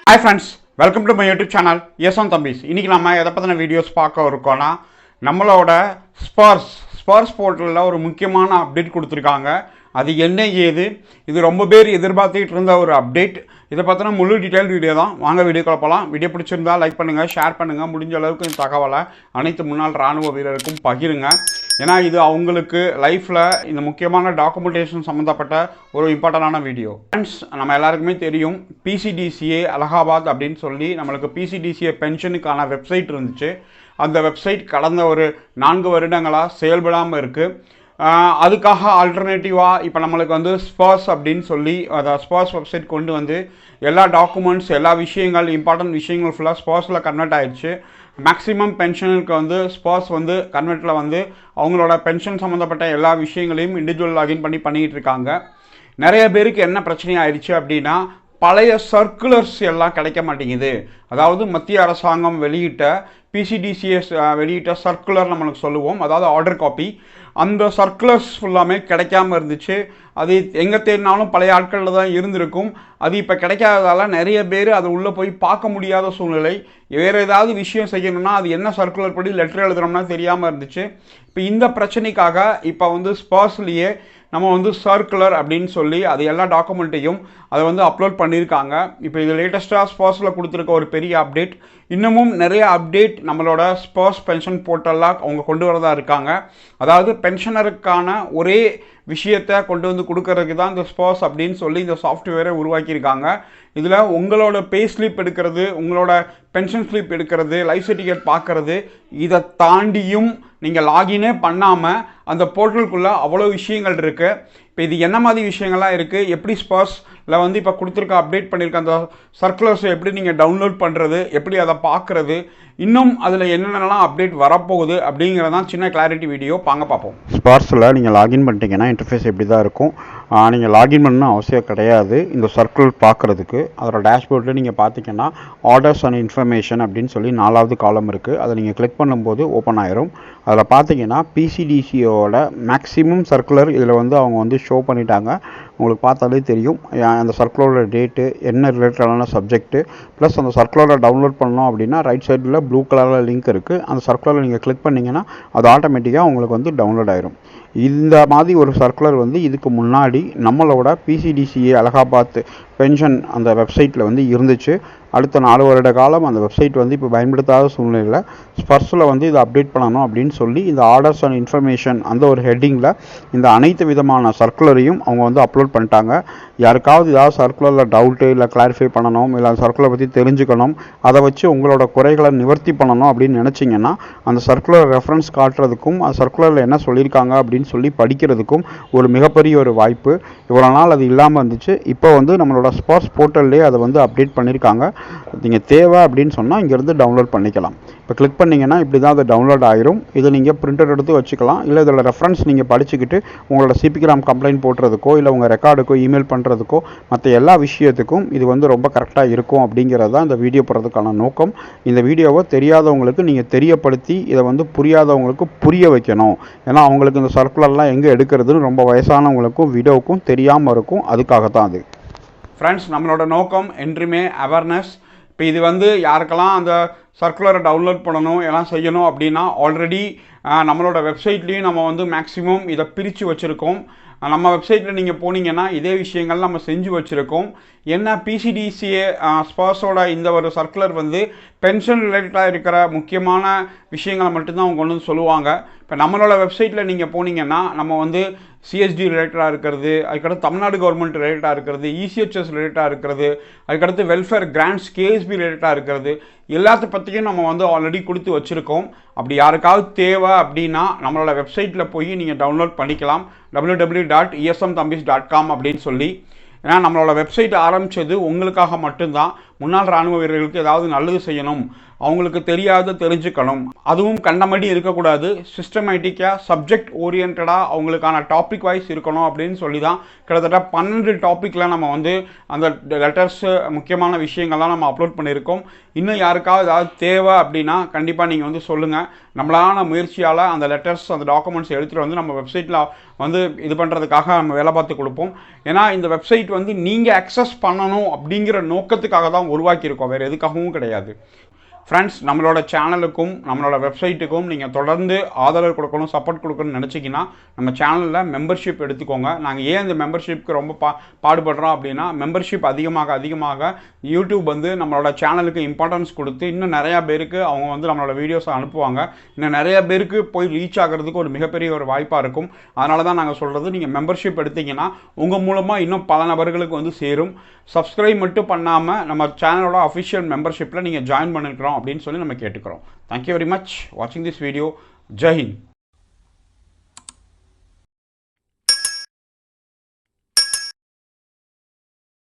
Hi friends, welcome to my YouTube channel. Yes on Thambis. இன்னைக்கு நம்ம எதை பத்தின வீடியோஸ் பார்க்க இருக்கோம்னா நம்மளோட ஸ்பர்ஸ் போர்ட்டலில் ஒரு முக்கியமான அப்டேட் கொடுத்துருக்காங்க. அது என்ன ஏது, இது ரொம்ப பேர் எதிர்பார்த்துக்கிட்டு இருந்த ஒரு அப்டேட். இதை பற்றின முழு டீட்டெயில் வீடியோ தான். வாங்க வீடியோக்குள்ள போகலாம். வீடியோ பிடிச்சிருந்தா லைக் பண்ணுங்கள், ஷேர் பண்ணுங்கள், முடிஞ்ச அளவுக்கு இந்த தகவலை அனைத்து முன்னாள் இராணுவ வீரருக்கும் பகிருங்க. ஏன்னா இது அவங்களுக்கு லைஃப்பில் இந்த முக்கியமான டாக்குமெண்டேஷன் சம்மந்தப்பட்ட ஒரு இம்பார்ட்டண்டான வீடியோ. ஃப்ரெண்ட்ஸ், நம்ம எல்லாருக்குமே தெரியும் PCDCA அலகாபாத் அப்படின்னு சொல்லி நம்மளுக்கு PCDCA பென்ஷனுக்கான வெப்சைட் இருந்துச்சு. அந்த வெப்சைட் கடந்த ஒரு 4 வருடங்களாக செயல்படாமல் இருக்குது. அதுக்காக ஆல்டர்னேட்டிவாக இப்போ நம்மளுக்கு வந்து ஸ்பர்ஸ் அப்படின்னு சொல்லி அதை ஸ்பர்ஸ் வெப்சைட் கொண்டு வந்து எல்லா டாக்குமெண்ட்ஸ் எல்லா விஷயங்கள் இம்பார்ட்டன்ட் விஷயங்கள் ஃபுல்லாக ஸ்பர்ஸில் கன்வெர்ட் ஆகிடுச்சு. மேக்ஸிமம் பென்ஷனுக்கு வந்து ஸ்பர்ஸ் வந்து கன்வெர்ட்டில் வந்து அவங்களோட பென்ஷன் சம்மந்தப்பட்ட எல்லா விஷயங்களையும் இண்டிவிஜுவல் லாகின் பண்ணிக்கிட்டு இருக்காங்க. நிறைய பேருக்கு என்ன பிரச்சனை ஆயிடுச்சு அப்படின்னா பழைய சர்க்குலர்ஸ் எல்லாம் கிடைக்க மாட்டேங்குது. அதாவது மத்திய அரசாங்கம் வெளியிட்ட PCDCA வெளியிட்ட சர்க்குலர் நம்மளுக்கு சொல்லுவோம், அதாவது ஆர்டர் காப்பி. அந்த சர்க்குலர்ஸ் ஃபுல்லாமே கிடைக்காம இருந்துச்சு. அது எங்கே தேடினாலும் பழைய ஆட்களில் தான் இருந்திருக்கும். அது இப்போ கிடைக்காததால் நிறைய பேர் அதை உள்ளே போய் பார்க்க முடியாத சூழ்நிலை. வேறு ஏதாவது விஷயம் செய்யணும்னா அது என்ன சர்க்குலர் படி லெட்டர் எழுதுறோம்னா தெரியாமல் இருந்துச்சு. இப்போ இந்த பிரச்சனைக்காக இப்போ வந்து ஸ்பர்ஸ்லேயே நம்ம வந்து சர்க்குலர் அப்படின்னு சொல்லி அது எல்லா டாக்குமெண்ட்டையும் அதை வந்து அப்லோட் பண்ணியிருக்காங்க. இப்போ இது லேட்டஸ்ட்டாக ஸ்பர்ஸில் கொடுத்துருக்க ஒரு பெரிய அப்டேட். இன்னமும் நிறைய அப்டேட் நம்மளோட ஸ்பர்ஸ் பென்ஷன் போர்ட்டலில் அவங்க கொண்டு வரதா இருக்காங்க. அதாவது பென்ஷனருக்கான ஒரே விஷயத்தை கொண்டு வந்து கொடுக்கறதுக்கு தான் இந்த ஸ்பர்ஸ் அப்படின்னு சொல்லி இந்த சாஃப்ட்வேரை உருவாக்கியிருக்காங்க. இதில் உங்களோட பே ஸ்லிப் எடுக்கிறது, உங்களோட பென்ஷன் ஸ்லிப் எடுக்கிறது, லைஃப் சர்டிஃபிகேட் பார்க்குறது, இதை தாண்டியும் நீங்கள் லாகினே பண்ணாமல் அந்த போர்ட்டலுக்குள்ளே அவ்வளோ விஷயங்கள் இருக்குது. இப்போ இது என்ன மாதிரி விஷயங்கள்லாம் இருக்குது, எப்படி ஸ்பர்ஸில் வந்து இப்போ கொடுத்துருக்க அப்டேட் பண்ணியிருக்க அந்த சர்க்குலர்ஸை எப்படி நீங்கள் டவுன்லோட் பண்ணுறது, எப்படி அதை பார்க்குறது, இன்னும் அதில் என்னென்னலாம் அப்டேட் வரப்போகுது அப்படிங்கிறதான் சின்ன கிளாரிட்டி வீடியோ. வாங்க பார்ப்போம். ஸ்பார்ஸில் நீங்கள் லாகின் பண்ணிட்டீங்கன்னா இன்டர்ஃபேஸ் எப்படி தான் இருக்கும். நீங்கள் லாகின் பண்ணணும் அவசியம் கிடையாது. இந்த சர்க்குலர் பார்க்குறதுக்கு அதோட டேஷ்போர்டில் நீங்கள் பார்த்தீங்கன்னா ஆர்டர்ஸ் அண்ட் இன்ஃபர்மேஷன் அப்படின்னு சொல்லி 4வது காலம் இருக்குது. அதை நீங்கள் கிளிக் பண்ணும்போது ஓப்பன் ஆயிரும். அதில் பார்த்தீங்கன்னா PCDCAவோட மேக்ஸிமம் சர்க்குலர் இதில் வந்து அவங்க வந்து ஷோ பண்ணிட்டாங்க. உங்களுக்கு பார்த்தாலே தெரியும் அந்த சர்க்குலரோட டேட்டு, என்ன ரிலேட்டடான சப்ஜெக்ட்டு, ப்ளஸ் அந்த சர்க்குலரை டவுன்லோட் பண்ணோம் அப்படின்னா ரைட் சைடில் ப்ளூ கலரில் லிங்க் இருக்குது. அந்த சர்க்குலரை நீங்கள் கிளிக் பண்ணிங்கன்னா அது ஆட்டோமேட்டிக்காக உங்களுக்கு வந்து டவுன்லோட் ஆயிரும். இந்த மாதிரி ஒரு சர்க்குலர் வந்து இதுக்கு முன்னாடி நம்மளோட PCDCA அலகாபாத் பென்ஷன் அந்த வெப்சைட்டில் வந்து இருந்துச்சு. அடுத்த 4 வருட காலம் அந்த வெப்சைட் வந்து இப்போ பயன்படுத்தாத சூழ்நிலையில் ஸ்பர்ஸில் வந்து இதை அப்டேட் பண்ணணும் அப்படின்னு சொல்லி இந்த ஆர்டர்ஸ் அண்ட் இன்ஃபர்மேஷன் அந்த ஒரு ஹெட்டிங்கில் இந்த அனைத்து விதமான சர்க்குலரையும் அவங்க வந்து அப்லோட் பண்ணிட்டாங்க. யாருக்காவது ஏதாவது சர்க்குலரில் டவுட்டு இல்லை கிளாரிஃபை பண்ணணும், இல்லை அந்த சர்க்குலரை பற்றி தெரிஞ்சுக்கணும், அதை வச்சு உங்களோட குறைகளை நிவர்த்தி பண்ணணும் அப்படின்னு நினச்சிங்கன்னா அந்த சர்க்குலர் ரெஃபரன்ஸ் காட்டுறதுக்கும் அந்த சர்க்குலரில் என்ன சொல்லியிருக்காங்க அப்படின்னு சொல்லி படிக்கிறதுக்கும் ஒரு மிகப்பெரிய ஒரு வாய்ப்பு. இவ்வளோ நாள் அது இல்லாமல் இருந்துச்சு. இப்போ வந்து நம்மளோட ஸ்பர்ஸ் போர்ட்டல்லே அதை வந்து அப்டேட் பண்ணியிருக்காங்க. நீங்கள் தேவை அப்படின்னு சொன்னால் இங்கேருந்து டவுன்லோட் பண்ணிக்கலாம். இப்போ கிளிக் பண்ணிங்கன்னா இப்படி தான் அது டவுன்லோட் ஆகிரும். இதை நீங்கள் பிரிண்டர் எடுத்து வச்சுக்கலாம். இல்லை இதில் ரெஃபரன்ஸ் நீங்கள் படிச்சுக்கிட்டு உங்களோட CPCRAM கம்ப்ளைண்ட் போடுறதுக்கோ இல்லை உங்கள் ரெக்கார்டுக்கோ இமெயில் பண்ணுறதுக்கோ மற்ற எல்லா விஷயத்துக்கும் இது வந்து ரொம்ப கரெக்டாக இருக்கும் அப்படிங்கிறது தான் இந்த வீடியோ போடுறதுக்கான நோக்கம். இந்த வீடியோவை தெரியாதவங்களுக்கு நீங்கள் தெரியப்படுத்தி இதை வந்து புரியாதவங்களுக்கு புரிய வைக்கணும். ஏன்னா அவங்களுக்கு இந்த சர்க்குலர்லாம் எங்கே எடுக்கிறதுன்னு ரொம்ப வயசானவங்களுக்கும் விடோவுக்கும் தெரியாமல் இருக்கும். அதுக்காக தான் அது. ஃப்ரெண்ட்ஸ், நம்மளோட நோக்கம் என்றுமே அவேர்னஸ். இப்போ இது வந்து யாருக்கெல்லாம் அந்த சர்க்குலரை டவுன்லோட் பண்ணணும் எல்லாம் செய்யணும் அப்படின்னா ஆல்ரெடி நம்மளோட வெப்சைட்லேயும் நம்ம வந்து மேக்ஸிமம் இதை பிரித்து வச்சுருக்கோம். நம்ம வெப்சைட்டில் நீங்கள் போனீங்கன்னா இதே விஷயங்கள் நம்ம செஞ்சு வச்சுருக்கோம். என்ன PCDCA ஸ்பர்ஸோட இந்த ஒரு சர்க்குலர் வந்து பென்ஷன் ரிலேட்டடாக இருக்கிற முக்கியமான விஷயங்களை மட்டும்தான் அவங்க கொண்டு வந்து சொல்லுவாங்க. இப்போ நம்மளோட வெப்சைட்டில் நீங்கள் போனீங்கன்னா நம்ம வந்து CSD ரிலேட்டடாக இருக்கிறது, அதுக்கடுத்து தமிழ்நாடு கவர்மெண்ட் ரிலேட்டடாக இருக்கிறது, ECHS ரிலேட்டடாக இருக்கிறது, அதுக்கடுத்து வெல்ஃபேர் கிராண்ட்ஸ் KSB ரிலேட்டடாக இருக்கிறது, எல்லாத்த பற்றியும் நம்ம வந்து ஆல்ரெடி கொடுத்து வச்சுருக்கோம். அப்படி யாருக்காவது தேவை அப்படின்னா நம்மளோட வெப்சைட்டில் போய் நீங்கள் டவுன்லோட் பண்ணிக்கலாம். www.esmthambis.com அப்படின்னு சொல்லி. ஏன்னா நம்மளோட வெப்சைட் ஆரம்பித்தது உங்களுக்காக மட்டும்தான். முன்னாள் இராணுவ வீரர்களுக்கு ஏதாவது நல்லது செய்யணும், அவங்களுக்கு தெரியாத தெரிஞ்சுக்கணும், அதுவும் கண்டபடி இருக்கக்கூடாது, சிஸ்டமேட்டிக்காக சப்ஜெக்ட் ஓரியன்டாக அவங்களுக்கான டாபிக் வைஸ் இருக்கணும் அப்படின்னு சொல்லி தான் கிட்டத்தட்ட 12 டாப்பிக்கில் நம்ம வந்து அந்த லெட்டர்ஸு முக்கியமான விஷயங்கள்லாம் நம்ம அப்லோட் பண்ணியிருக்கோம். இன்னும் யாருக்காவது ஏதாவது தேவை அப்படின்னா கண்டிப்பாக நீங்கள் வந்து சொல்லுங்கள். நம்மளான முயற்சியால் அந்த லெட்டர்ஸ் அந்த டாக்குமெண்ட்ஸ் எடுத்துகிட்டு வந்து நம்ம வெப்சைட்டில் வந்து இது பண்ணுறதுக்காக நம்ம வேலை பார்த்து கொடுப்போம். ஏன்னா இந்த வெப்சைட் வந்து நீங்கள் அக்சஸ் பண்ணணும் அப்படிங்கிற நோக்கத்துக்காக தான் தான் உருவாக்கியிருக்கோம், வேறு எதுக்காகவும் கிடையாது. ஃப்ரெண்ட்ஸ், நம்மளோட சேனலுக்கும் நம்மளோட வெப்சைட்டுக்கும் நீங்கள் தொடர்ந்து ஆதரவு கொடுக்கணும், சப்போர்ட் கொடுக்கணும்னு நினச்சிங்கன்னா நம்ம சேனலில் மெம்பர்ஷிப் எடுத்துக்கோங்க. நாங்கள் ஏன் இந்த மெம்பர்ஷிப்க்கு ரொம்ப பாடுபடுறோம் அப்படின்னா, மெம்பர்ஷிப் அதிகமாக யூடியூப் வந்து நம்மளோட சேனலுக்கு இம்பார்ட்டன்ஸ் கொடுத்து இன்னும் நிறையா பேருக்கு அவங்க வந்து நம்மளோட வீடியோஸை அனுப்புவாங்க. இன்னும் நிறைய பேருக்கு போய் ரீச் ஆகிறதுக்கு ஒரு மிகப்பெரிய ஒரு வாய்ப்பாக இருக்கும். அதனால தான் நாங்கள் சொல்கிறது, நீங்கள் மெம்பர்ஷிப் எடுத்திங்கன்னா உங்கள் மூலமாக இன்னும் பல நபர்களுக்கு வந்து சேரும். சப்ஸ்கிரைப் மட்டும் பண்ணாமல் நம்ம சேனலோட அஃபிஷியல் மெம்பர்ஷிப்பில் நீங்கள் ஜாயின் பண்ணிக்கிறோம் அப்படின்னு சொல்லி நம்ம கேட்டுக்கிறோம். தேங்க்யூ வெரி மச் வாட்சிங் திஸ் வீடியோ. ஜெய் ஹிந்த்.